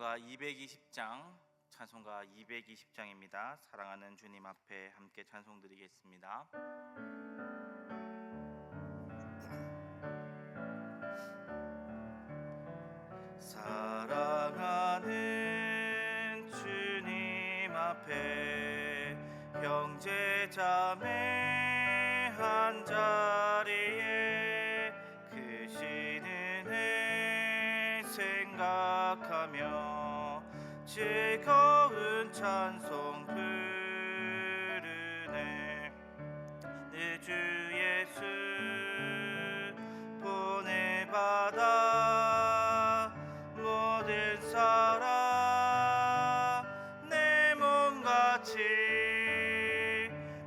찬송가 220장, 찬송가 220장입니다. 사랑하는 주님 앞에 함께 찬송 드리겠습니다. 사랑하는 주님 앞에 형제 자매 한 자리에 크신 은혜 생각하며 즐거운 찬송 부르네. 내 주 예수 보내받아 모든 사람 내 몸같이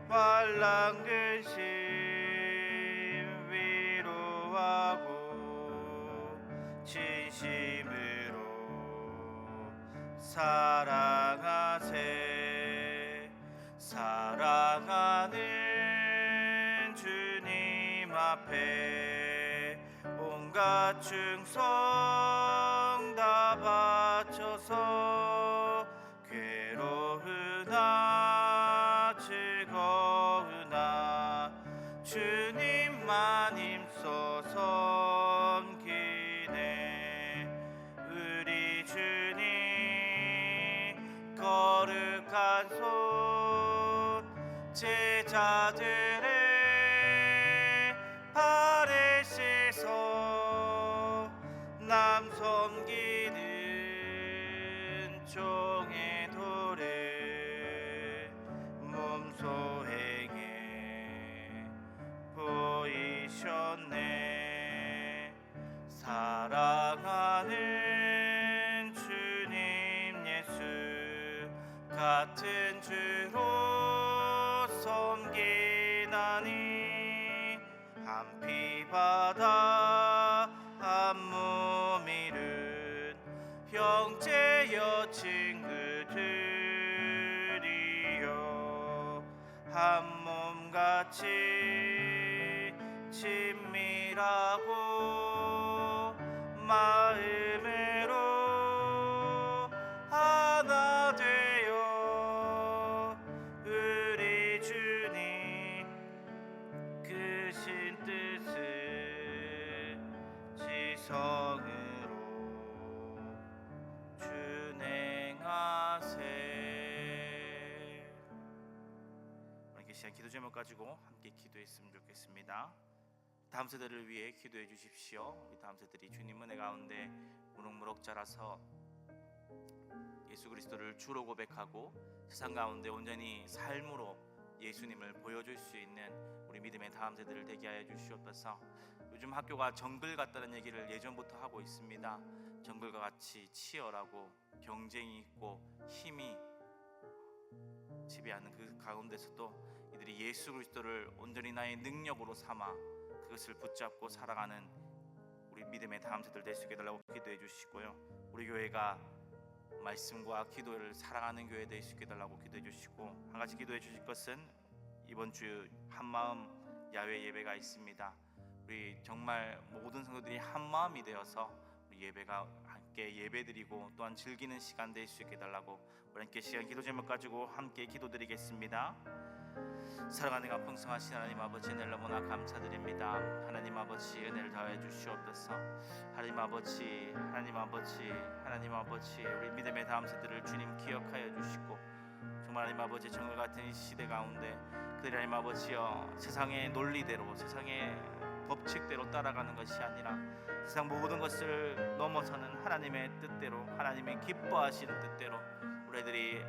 말랑 근심 위로하고 진심으로 사랑하세. 사랑하는 주님 앞에 온갖 충성 다 바쳐서 괴로우나 즐거우나 주님만 힘써 섬기네. 우리 주님 거룩한 손 제자들의 발에 씻어 남 섬기는 종의 도를 몸소에게 보이셨네. 사랑하는 주님 예수 같은 주로 섬기나니 한 피 바다 한 몸 이룬 형제여 친구들이여 한 몸같이 친밀하고 마음으로 하나 되어 우리 주님 크신 뜻을 지성으로 준행하세. 오늘 시간 기도 제목 가지고 함께 기도했으면 좋겠습니다. 다음 세대를 위해 기도해 주십시오. 우리 다음 세대들이 주님 은혜 가운데 무럭무럭 자라서 예수 그리스도를 주로 고백하고 세상 가운데 온전히 삶으로 예수님을 보여줄 수 있는 우리 믿음의 다음 세대를 되게 하여 주시옵소서. 요즘 학교가 정글 같다는 얘기를 예전부터 하고 있습니다. 정글과 같이 치열하고 경쟁이 있고 힘이 지배하는 그 가운데서도 이들이 예수 그리스도를 온전히 나의 능력으로 삼아 그것을 붙잡고 살아가는 우리 믿음의 다음 세대를 될 수 있게 해달라고 기도해 주시고요. 우리 교회가 말씀과 기도를 사랑하는 교회 될 수 있게 해달라고 기도해 주시고, 한 가지 기도해 주실 것은 이번 주 한마음 야외 예배가 있습니다. 우리 정말 모든 성도들이 한마음이 되어서 우리 예배가 함께 예배드리고 또한 즐기는 시간 될 수 있게 해달라고 우리 함께 시간 기도 제목 가지고 함께 기도드리겠습니다. 사랑하는 풍성하신 하나님 아버지, 은혜를 너무나 감사드립니다. 하나님 아버지 은혜를 더해 주시옵소서. 하나님 아버지, 하나님 아버지, 하나님 아버지, 우리 믿음의 다음 세대를 주님 기억하여 주시고, 정말 하나님 아버지 정글 같은 이 시대 가운데 그들이 하나님 아버지여 세상의 논리대로, 세상의 법칙대로 따라가는 것이 아니라 세상 모든 것을 넘어서는 하나님의 뜻대로, 하나님이 기뻐하시는 뜻대로 우리 애들이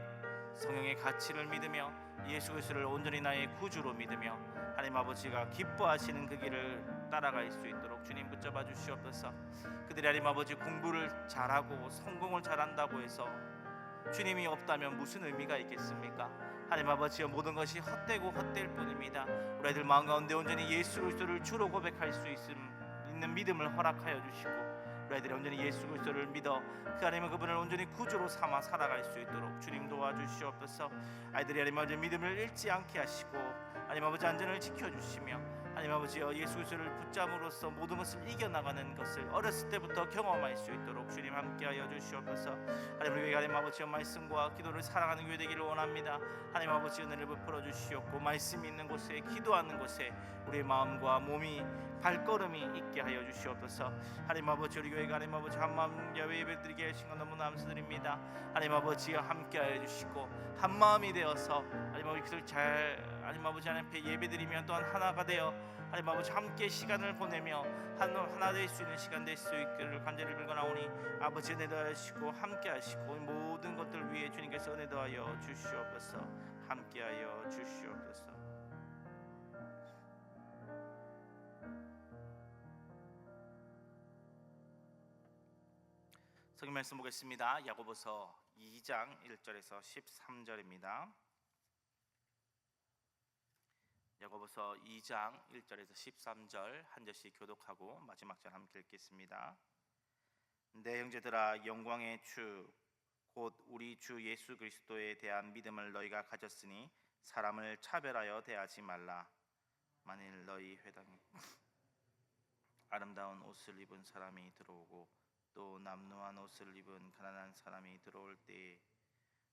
성령의 가치를 믿으며 예수 그리스도를 온전히 나의 구주로 믿으며 하나님 아버지가 기뻐하시는 그 길을 따라갈 수 있도록 주님 붙잡아 주시옵소서. 그들이 하나님 아버지 공부를 잘하고 성공을 잘한다고 해서 주님이 없다면 무슨 의미가 있겠습니까? 하나님 아버지여 모든 것이 헛되고 헛될 뿐입니다. 우리 아이들 마음 가운데 온전히 예수 그리스도를 주로 고백할 수 있는 믿음을 허락하여 주시고, 우리 아이들이 온전히 예수 그리스도를 믿어 그 하나님은 그분을 온전히 구주로 삼아 살아갈 수 있도록 주님 도와주시옵소서. 아이들이 하나님 아버지 믿음을 잃지 않게 하시고 하나님 아버지 안전을 지켜주시며 하나님 아버지여, 예수 그리스도를 붙잡음으로써 모든 것을 이겨나가는 것을 어렸을 때부터 경험할 수 있도록 주님 함께하여 주시옵소서. 하나님, 우리 교회 하나님 아버지여, 말씀과 기도를 사랑하는 교회 되기를 원합니다. 하나님 아버지, 은혜를 베풀어 주시옵고 말씀이 있는 곳에, 기도하는 곳에 우리의 마음과 몸이, 발걸음이 있게 하여 주시옵소서. 하나님 아버지, 우리 교회가 하나님 아버지 한마음 야외 예배드리게 하신 것 너무 감사드립니다. 하나님 아버지여, 함께하여 주시고 한마음이 되어서 하나님 아버지 그들 잘 하나님 아버지 하나님 앞에 예배드리며 또한 하나가 되어 하나님 아버지 함께 시간을 보내며 하나 될 수 있는 시간 될 수 있기를 간절히 빌거나오니 아버지 은혜 더하시고 함께 하시고 모든 것들 위해 주님께서 은혜 더하여 주시옵소서. 함께하여 주시옵소서. 성경 말씀 보겠습니다. 야고보서 2장 1절에서 13절입니다. 야고보서 2장 1절에서 13절 한 절씩 교독하고 마지막 절 함께 읽겠습니다. 내 형제들아, 영광의 주 곧 우리 주 예수 그리스도에 대한 믿음을 너희가 가졌으니 사람을 차별하여 대하지 말라. 만일 너희 회당에 아름다운 옷을 입은 사람이 들어오고 또 남루한 옷을 입은 가난한 사람이 들어올 때에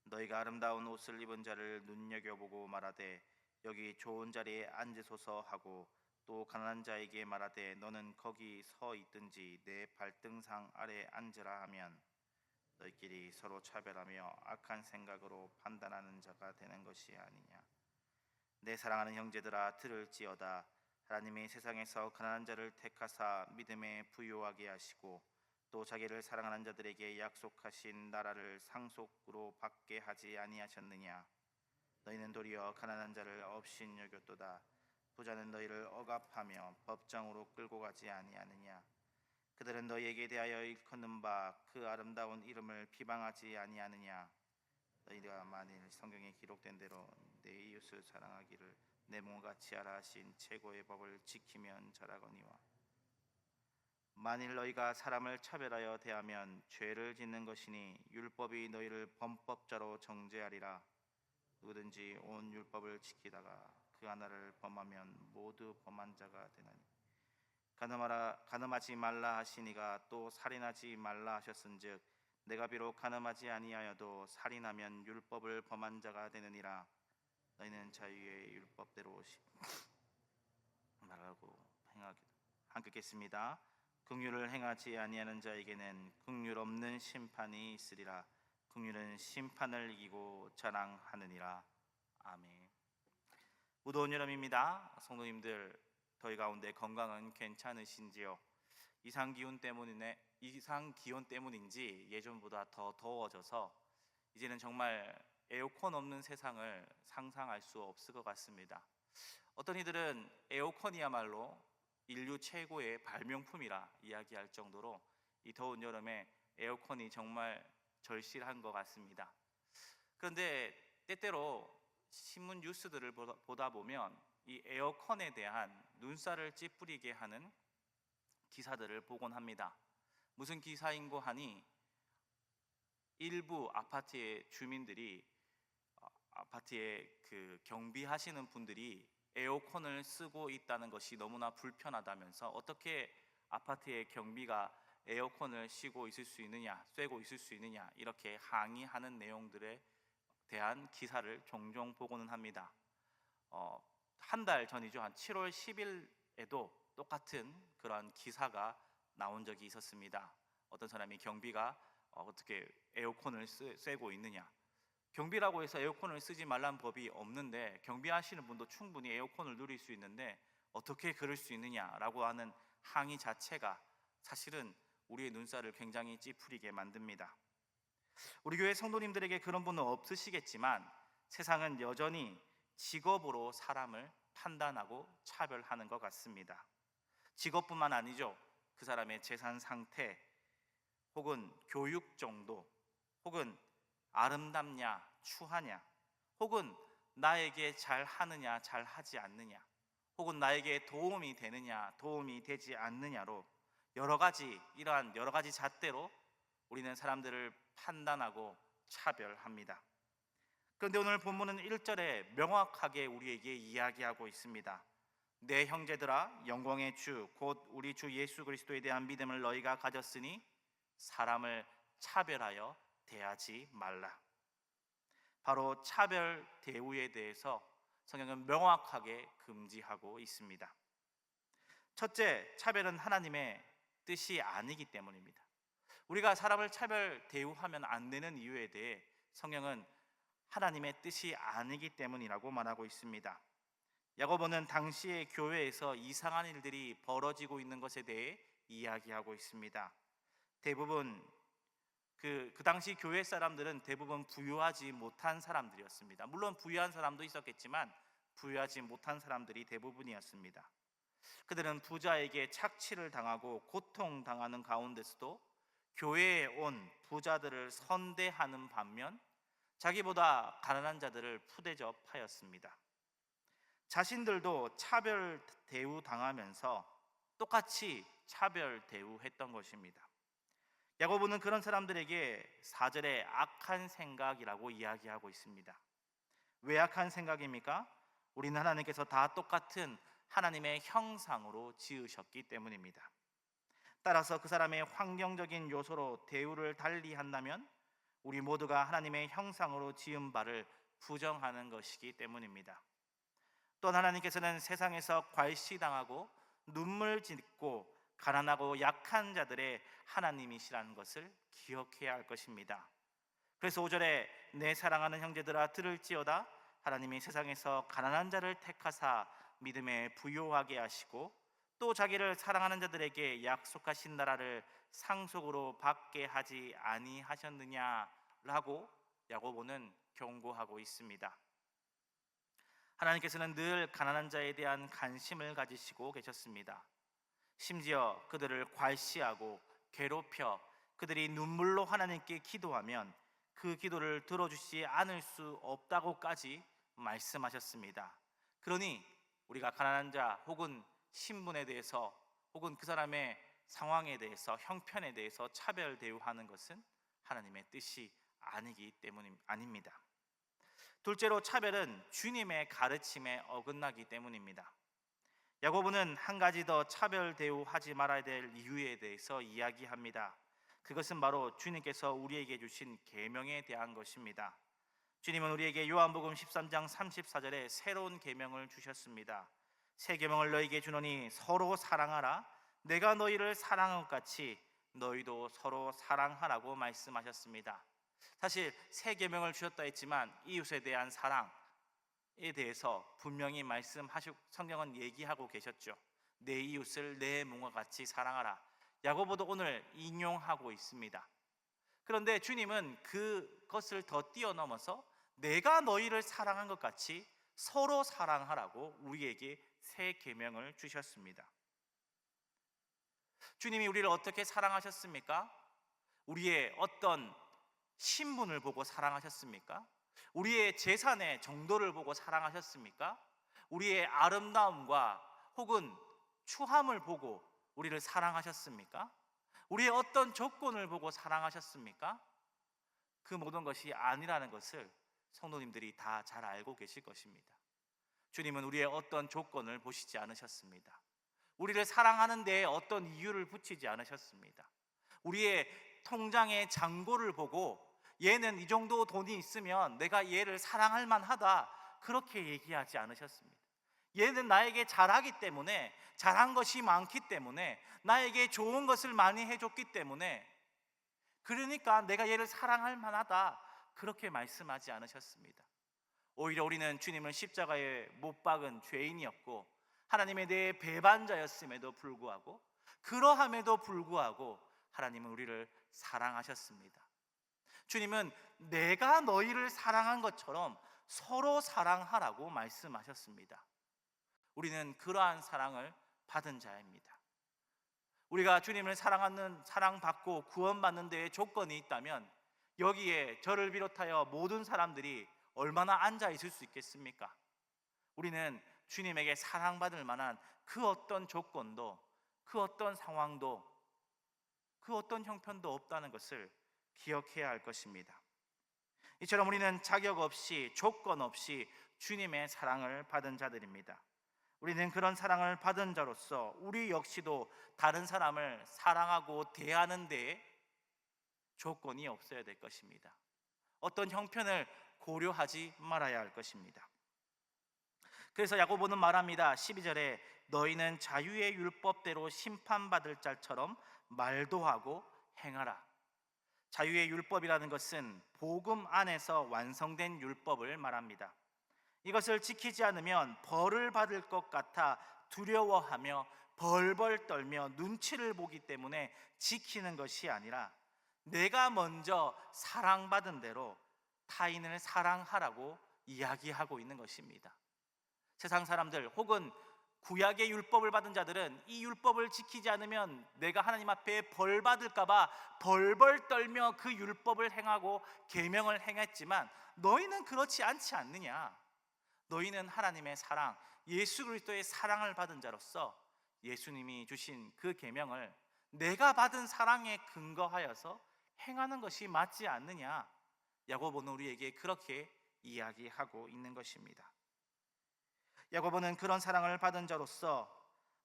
너희가 아름다운 옷을 입은 자를 눈여겨보고 말하되 여기 좋은 자리에 앉으소서 하고 또 가난한 자에게 말하되 너는 거기 서 있든지 내 발등상 아래 앉으라 하면 너희끼리 서로 차별하며 악한 생각으로 판단하는 자가 되는 것이 아니냐. 내 사랑하는 형제들아, 들을지어다. 하나님이 세상에서 가난한 자를 택하사 믿음에 부요하게 하시고 또 자기를 사랑하는 자들에게 약속하신 나라를 상속으로 받게 하지 아니하셨느냐. 너희는 도리어 가난한 자를 업신여겼도다. 부자는 너희를 억압하며 법정으로 끌고 가지 아니하느냐. 그들은 너희에게 대하여 일컫는 바 그 아름다운 이름을 비방하지 아니하느냐. 너희가 만일 성경에 기록된 대로 내 이웃을 사랑하기를 내 몸같이 하라 하신 최고의 법을 지키면 잘하거니와 만일 너희가 사람을 차별하여 대하면 죄를 짓는 것이니 율법이 너희를 범법자로 정죄하리라. 누구든지 온 율법을 지키다가 그 하나를 범하면 모두 범한 자가 되나니 간음하지 말라 하시니가 또 살인하지 말라 하셨은즉 내가 비록 간음하지 아니하여도 살인하면 율법을 범한 자가 되느니라. 너희는 자유의 율법대로 말하고 행하기도 함께 읽겠습니다. 긍휼을 행하지 아니하는 자에게는 긍휼 없는 심판이 있으리라. 긍휼은 심판을 이기고 자랑하느니라. 아멘. 무더운 여름입니다. 성도님들, 저희 가운데 건강은 괜찮으신지요? 이상 기온 때문인지 예전보다 더 더워져서 이제는 정말 에어컨 없는 세상을 상상할 수 없을 것 같습니다. 어떤 이들은 에어컨이야말로 인류 최고의 발명품이라 이야기할 정도로 이 더운 여름에 에어컨이 정말 절실한 것 같습니다. 그런데 때때로 신문 뉴스들을 보다 보면 이 에어컨에 대한 눈살을 찌푸리게 하는 기사들을 보곤 합니다. 무슨 기사인고 하니 일부 아파트의 주민들이 아파트에 경비하시는 분들이 에어컨을 쓰고 있다는 것이 너무나 불편하다면서 어떻게 아파트의 경비가 에어컨을 쐬고 있을 수 있느냐 이렇게 항의하는 내용들에 대한 기사를 종종 보고는 합니다. 한 달 전이죠. 한 7월 10일에도 똑같은 그런 기사가 나온 적이 있었습니다. 어떤 사람이 경비가 어떻게 에어컨을 쐬고 있느냐. 경비라고 해서 에어컨을 쓰지 말라는 법이 없는데 경비하시는 분도 충분히 에어컨을 누릴 수 있는데 어떻게 그럴 수 있느냐라고 하는 항의 자체가 사실은 우리의 눈살을 굉장히 찌푸리게 만듭니다. 우리 교회 성도님들에게 그런 분은 없으시겠지만 세상은 여전히 직업으로 사람을 판단하고 차별하는 것 같습니다. 직업뿐만 아니죠. 그 사람의 재산 상태 혹은 교육 정도 혹은 아름답냐 추하냐 혹은 나에게 잘하느냐 잘하지 않느냐 혹은 나에게 도움이 되느냐 도움이 되지 않느냐로 이러한 여러 가지 잣대로 우리는 사람들을 판단하고 차별합니다. 그런데 오늘 본문은 1절에 명확하게 우리에게 이야기하고 있습니다. 내 형제들아, 영광의 주 곧 우리 주 예수 그리스도에 대한 믿음을 너희가 가졌으니 사람을 차별하여 대하지 말라. 바로 차별 대우에 대해서 성경은 명확하게 금지하고 있습니다. 첫째, 차별은 하나님의 뜻이 아니기 때문입니다. 우리가 사람을 차별 대우하면 안 되는 이유에 대해 성경은 하나님의 뜻이 아니기 때문이라고 말하고 있습니다. 야고보는 당시의 교회에서 이상한 일들이 벌어지고 있는 것에 대해 이야기하고 있습니다. 대부분 그 당시 교회 사람들은 대부분 부유하지 못한 사람들이었습니다. 물론 부유한 사람도 있었겠지만 부유하지 못한 사람들이 대부분이었습니다. 그들은 부자에게 착취를 당하고 고통당하는 가운데서도 교회에 온 부자들을 선대하는 반면 자기보다 가난한 자들을 푸대접하였습니다. 자신들도 차별 대우 당하면서 똑같이 차별 대우했던 것입니다. 야고보는 그런 사람들에게 4절에 악한 생각이라고 이야기하고 있습니다. 왜 악한 생각입니까? 우리는 하나님께서 다 똑같은 하나님의 형상으로 지으셨기 때문입니다. 따라서 그 사람의 환경적인 요소로 대우를 달리 한다면 우리 모두가 하나님의 형상으로 지은 바를 부정하는 것이기 때문입니다. 또한 하나님께서는 세상에서 괄시당하고 눈물 짓고 가난하고 약한 자들의 하나님이시라는 것을 기억해야 할 것입니다. 그래서 5절에 내 사랑하는 형제들아 들을지어다 하나님이 세상에서 가난한 자를 택하사 믿음에 부요하게 하시고 또 자기를 사랑하는 자들에게 약속하신 나라를 상속으로 받게 하지 아니하셨느냐라고 야고보는 경고하고 있습니다. 하나님께서는 늘 가난한 자에 대한 관심을 가지시고 계셨습니다. 심지어 그들을 괄시하고 괴롭혀 그들이 눈물로 하나님께 기도하면 그 기도를 들어주지 않을 수 없다고까지 말씀하셨습니다. 그러니 우리가 가난한 자 혹은 신분에 대해서 혹은 그 사람의 상황에 대해서 형편에 대해서 차별 대우하는 것은 하나님의 뜻이 아니기 아닙니다. 둘째로 차별은 주님의 가르침에 어긋나기 때문입니다. 야고보는 한 가지 더 차별 대우하지 말아야 될 이유에 대해서 이야기합니다. 그것은 바로 주님께서 우리에게 주신 계명에 대한 것입니다. 주님은 우리에게 요한복음 13장 34절에 새로운 계명을 주셨습니다. 새 계명을 너희에게 주노니 서로 사랑하라. 내가 너희를 사랑한 것 같이 너희도 서로 사랑하라고 말씀하셨습니다. 사실 새 계명을 주셨다 했지만 이웃에 대한 사랑에 대해서 분명히 성경은 얘기하고 계셨죠. 내 이웃을 내 몸과 같이 사랑하라. 야고보도 오늘 인용하고 있습니다. 그런데 주님은 그것을 더 뛰어넘어서 내가 너희를 사랑한 것 같이 서로 사랑하라고 우리에게 새 계명을 주셨습니다. 주님이 우리를 어떻게 사랑하셨습니까? 우리의 어떤 신분을 보고 사랑하셨습니까? 우리의 재산의 정도를 보고 사랑하셨습니까? 우리의 아름다움과 혹은 추함을 보고 우리를 사랑하셨습니까? 우리의 어떤 조건을 보고 사랑하셨습니까? 그 모든 것이 아니라는 것을 성도님들이 다 잘 알고 계실 것입니다. 주님은 우리의 어떤 조건을 보시지 않으셨습니다. 우리를 사랑하는 데에 어떤 이유를 붙이지 않으셨습니다. 우리의 통장의 잔고를 보고 얘는 이 정도 돈이 있으면 내가 얘를 사랑할 만하다 그렇게 얘기하지 않으셨습니다. 얘는 나에게 잘하기 때문에, 잘한 것이 많기 때문에, 나에게 좋은 것을 많이 해줬기 때문에 그러니까 내가 얘를 사랑할 만하다 그렇게 말씀하지 않으셨습니다. 오히려 우리는 주님을 십자가에 못 박은 죄인이었고 하나님에 대해 배반자였음에도 불구하고, 그러함에도 불구하고 하나님은 우리를 사랑하셨습니다. 주님은 내가 너희를 사랑한 것처럼 서로 사랑하라고 말씀하셨습니다. 우리는 그러한 사랑을 받은 자입니다. 우리가 주님을 사랑받고 구원받는 데에 조건이 있다면 여기에 저를 비롯하여 모든 사람들이 얼마나 앉아 있을 수 있겠습니까? 우리는 주님에게 사랑받을 만한 그 어떤 조건도, 그 어떤 상황도, 그 어떤 형편도 없다는 것을 기억해야 할 것입니다. 이처럼 우리는 자격 없이, 조건 없이 주님의 사랑을 받은 자들입니다. 우리는 그런 사랑을 받은 자로서 우리 역시도 다른 사람을 사랑하고 대하는 데 조건이 없어야 될 것입니다. 어떤 형편을 고려하지 말아야 할 것입니다. 그래서 야고보는 말합니다. 12절에 너희는 자유의 율법대로 심판받을 자처럼 말도 하고 행하라. 자유의 율법이라는 것은 복음 안에서 완성된 율법을 말합니다. 이것을 지키지 않으면 벌을 받을 것 같아 두려워하며 벌벌 떨며 눈치를 보기 때문에 지키는 것이 아니라 내가 먼저 사랑받은 대로 타인을 사랑하라고 이야기하고 있는 것입니다. 세상 사람들 혹은 구약의 율법을 받은 자들은 이 율법을 지키지 않으면 내가 하나님 앞에 벌 받을까봐 벌벌 떨며 그 율법을 행하고 계명을 행했지만 너희는 그렇지 않지 않느냐? 너희는 하나님의 사랑, 예수 그리스도의 사랑을 받은 자로서 예수님이 주신 그 계명을 내가 받은 사랑에 근거하여서 행하는 것이 맞지 않느냐? 야고보는 우리에게 그렇게 이야기하고 있는 것입니다. 야고보는 그런 사랑을 받은 자로서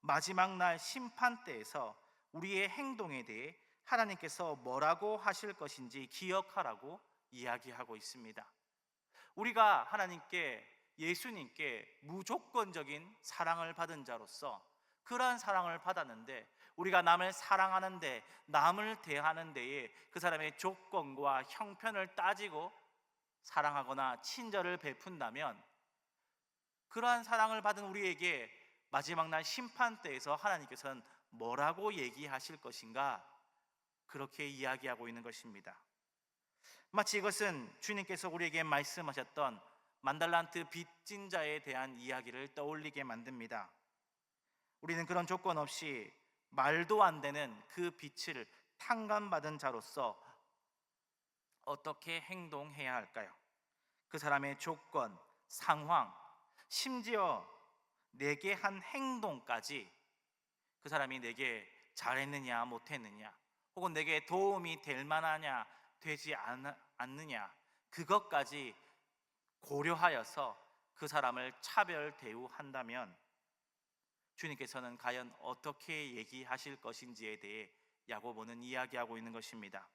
마지막 날 심판 때에서 우리의 행동에 대해 하나님께서 뭐라고 하실 것인지 기억하라고 이야기하고 있습니다. 우리가 하나님께, 예수님께 무조건적인 사랑을 받은 자로서 그러한 사랑을 받았는데 우리가 남을 사랑하는데, 남을 대하는 데에 그 사람의 조건과 형편을 따지고 사랑하거나 친절을 베푼다면 그러한 사랑을 받은 우리에게 마지막 날 심판 때에서 하나님께서는 뭐라고 얘기하실 것인가? 그렇게 이야기하고 있는 것입니다. 마치 이것은 주님께서 우리에게 말씀하셨던 만달란트 빚진 자에 대한 이야기를 떠올리게 만듭니다. 우리는 그런 조건 없이 말도 안 되는 그 빚을 탕감받은 자로서 어떻게 행동해야 할까요? 그 사람의 조건, 상황, 심지어 내게 한 행동까지 그 사람이 내게 잘했느냐 못했느냐 혹은 내게 도움이 될 만하냐 되지 않느냐 그것까지 고려하여서 그 사람을 차별 대우한다면 주님께서는 과연 어떻게 얘기하실 것인지에 대해 야고보는 이야기하고 있는 것입니다.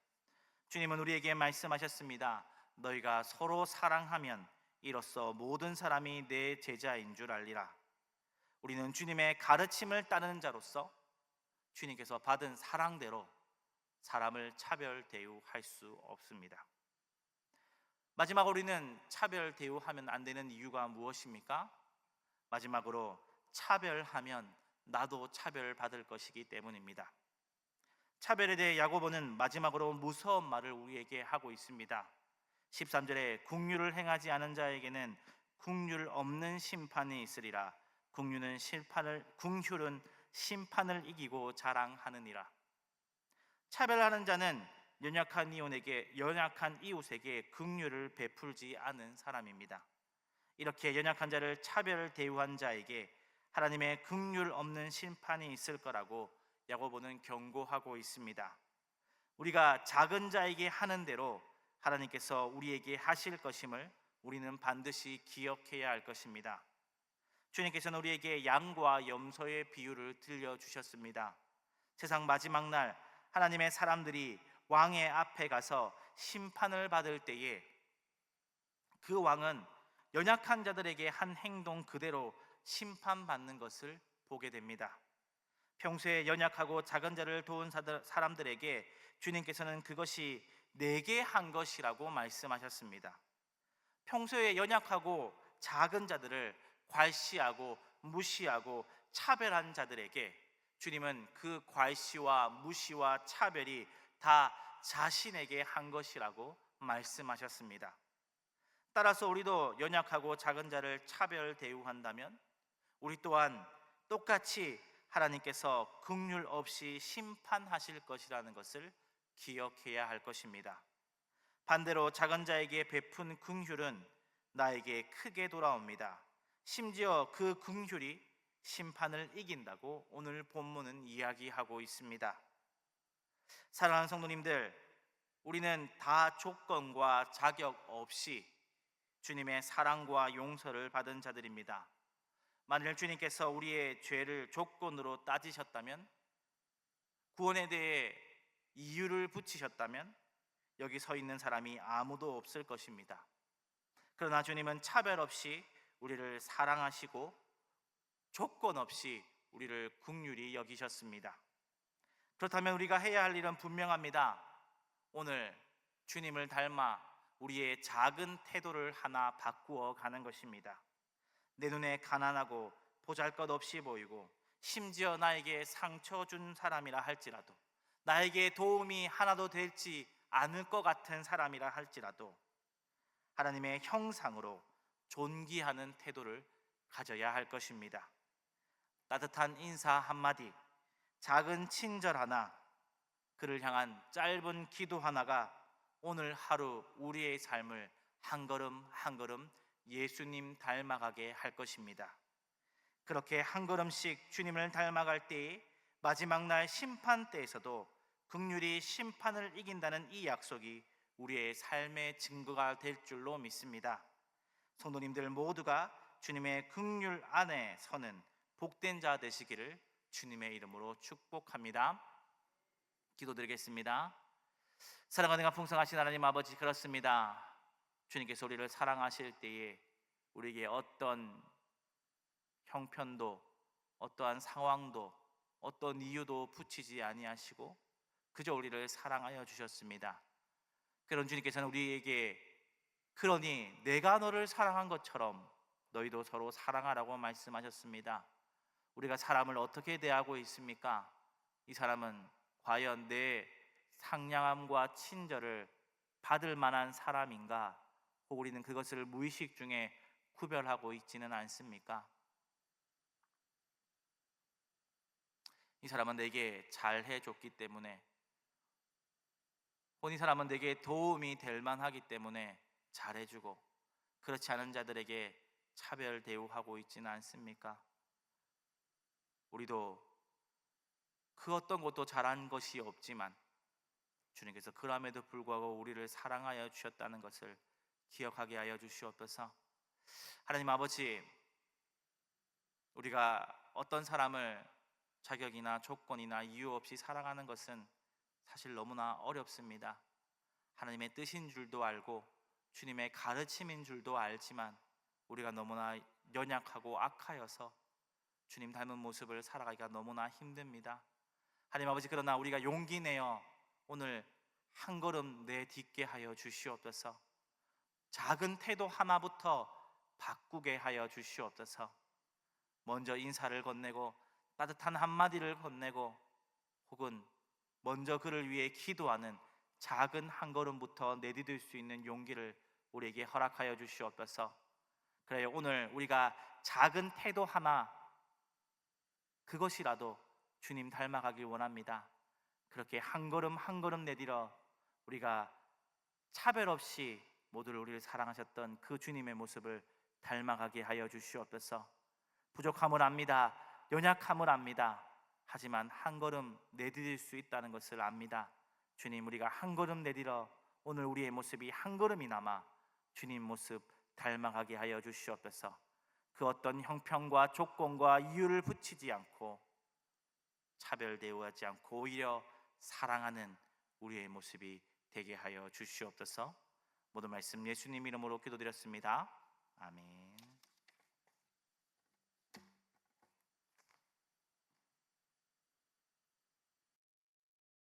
주님은 우리에게 말씀하셨습니다. 너희가 서로 사랑하면 이로써 모든 사람이 내 제자인 줄 알리라. 우리는 주님의 가르침을 따르는 자로서 주님께서 받은 사랑대로 사람을 차별 대우할 수 없습니다. 마지막으로 우리는 차별 대우하면 안 되는 이유가 무엇입니까? 마지막으로 차별하면 나도 차별받을 것이기 때문입니다. 차별에 대해 야고보는 마지막으로 무서운 말을 우리에게 하고 있습니다. 13절에 긍휼을 행하지 않은 자에게는 긍휼 없는 심판이 있으리라. 긍휼은 심판을 이기고 자랑하느니라. 차별하는 자는 연약한 이웃에게 긍휼을 베풀지 않은 사람입니다. 이렇게 연약한 자를 차별 대우한 자에게 하나님의 긍휼 없는 심판이 있을 거라고 야고보는 경고하고 있습니다. 우리가 작은 자에게 하는 대로 하나님께서 우리에게 하실 것임을 우리는 반드시 기억해야 할 것입니다. 주님께서는 우리에게 양과 염소의 비유를 들려주셨습니다. 세상 마지막 날 하나님의 사람들이 왕의 앞에 가서 심판을 받을 때에 그 왕은 연약한 자들에게 한 행동 그대로 심판받는 것을 보게 됩니다. 평소에 연약하고 작은 자를 도운 사람들에게 주님께서는 그것이 내게 한 것이라고 말씀하셨습니다. 평소에 연약하고 작은 자들을 괄시하고 무시하고 차별한 자들에게 주님은 그 괄시와 무시와 차별이 다 자신에게 한 것이라고 말씀하셨습니다. 따라서 우리도 연약하고 작은 자를 차별 대우한다면 우리 또한 똑같이 하나님께서 긍휼 없이 심판하실 것이라는 것을 기억해야 할 것입니다. 반대로 작은 자에게 베푼 긍휼은 나에게 크게 돌아옵니다. 심지어 그 긍휼이 심판을 이긴다고 오늘 본문은 이야기하고 있습니다. 사랑하는 성도님들, 우리는 다 조건과 자격 없이 주님의 사랑과 용서를 받은 자들입니다. 만일 주님께서 우리의 죄를 조건으로 따지셨다면, 구원에 대해 이유를 붙이셨다면 여기 서 있는 사람이 아무도 없을 것입니다. 그러나 주님은 차별 없이 우리를 사랑하시고 조건 없이 우리를 긍휼히 여기셨습니다. 그렇다면 우리가 해야 할 일은 분명합니다. 오늘 주님을 닮아 우리의 작은 태도를 하나 바꾸어 가는 것입니다. 내 눈에 가난하고 보잘것없이 보이고 심지어 나에게 상처 준 사람이라 할지라도, 나에게 도움이 하나도 되지 않을 것 같은 사람이라 할지라도 하나님의 형상으로 존귀하는 태도를 가져야 할 것입니다. 따뜻한 인사 한마디, 작은 친절 하나, 그를 향한 짧은 기도 하나가 오늘 하루 우리의 삶을 한 걸음 한 걸음 예수님 닮아가게 할 것입니다. 그렇게 한 걸음씩 주님을 닮아갈 때에 마지막 날 심판 때에서도 긍휼이 심판을 이긴다는 이 약속이 우리의 삶의 증거가 될 줄로 믿습니다. 성도님들 모두가 주님의 긍휼 안에 서는 복된 자 되시기를 주님의 이름으로 축복합니다. 기도드리겠습니다. 사랑하는 풍성하신 하나님 아버지, 그렇습니다. 주님께서 우리를 사랑하실 때에 우리에게 어떤 형편도, 어떠한 상황도, 어떤 이유도 붙이지 아니하시고 그저 우리를 사랑하여 주셨습니다. 그런 주님께서는 우리에게 그러니 내가 너를 사랑한 것처럼 너희도 서로 사랑하라고 말씀하셨습니다. 우리가 사람을 어떻게 대하고 있습니까? 이 사람은 과연 내 상냥함과 친절을 받을 만한 사람인가? 혹 우리는 그것을 무의식 중에 구별하고 있지는 않습니까? 이 사람은 내게 잘해줬기 때문에, 이 사람은 내게 도움이 될 만하기 때문에 잘해주고, 그렇지 않은 자들에게 차별 대우하고 있지는 않습니까? 우리도 그 어떤 것도 잘한 것이 없지만 주님께서 그럼에도 불구하고 우리를 사랑하여 주셨다는 것을 기억하게 하여 주시옵소서. 하나님 아버지, 우리가 어떤 사람을 자격이나 조건이나 이유 없이 사랑하는 것은 사실 너무나 어렵습니다. 하나님의 뜻인 줄도 알고 주님의 가르침인 줄도 알지만 우리가 너무나 연약하고 악하여서 주님 닮은 모습을 살아가기가 너무나 힘듭니다. 하나님 아버지, 그러나 우리가 용기 내어 오늘 한 걸음 내딛게 하여 주시옵소서. 작은 태도 하나부터 바꾸게 하여 주시옵소서. 먼저 인사를 건네고 따뜻한 한마디를 건네고 혹은 먼저 그를 위해 기도하는 작은 한 걸음부터 내디딜 수 있는 용기를 우리에게 허락하여 주시옵소서. 그래요, 오늘 우리가 작은 태도 하나, 그것이라도 주님 닮아가길 원합니다. 그렇게 한 걸음 한 걸음 내디려 우리가 차별 없이 모두를 우리를 사랑하셨던 그 주님의 모습을 닮아가게 하여 주시옵소서. 부족함을 압니다. 연약함을 압니다. 하지만 한 걸음 내디딜 수 있다는 것을 압니다. 주님, 우리가 한 걸음 내디려 오늘 우리의 모습이 한 걸음이나마 주님 모습 닮아가게 하여 주시옵소서. 그 어떤 형편과 조건과 이유를 붙이지 않고 차별 대우하지 않고 오히려 사랑하는 우리의 모습이 되게 하여 주시옵소서. 모든 말씀 예수님 이름으로 기도드렸습니다. 아멘.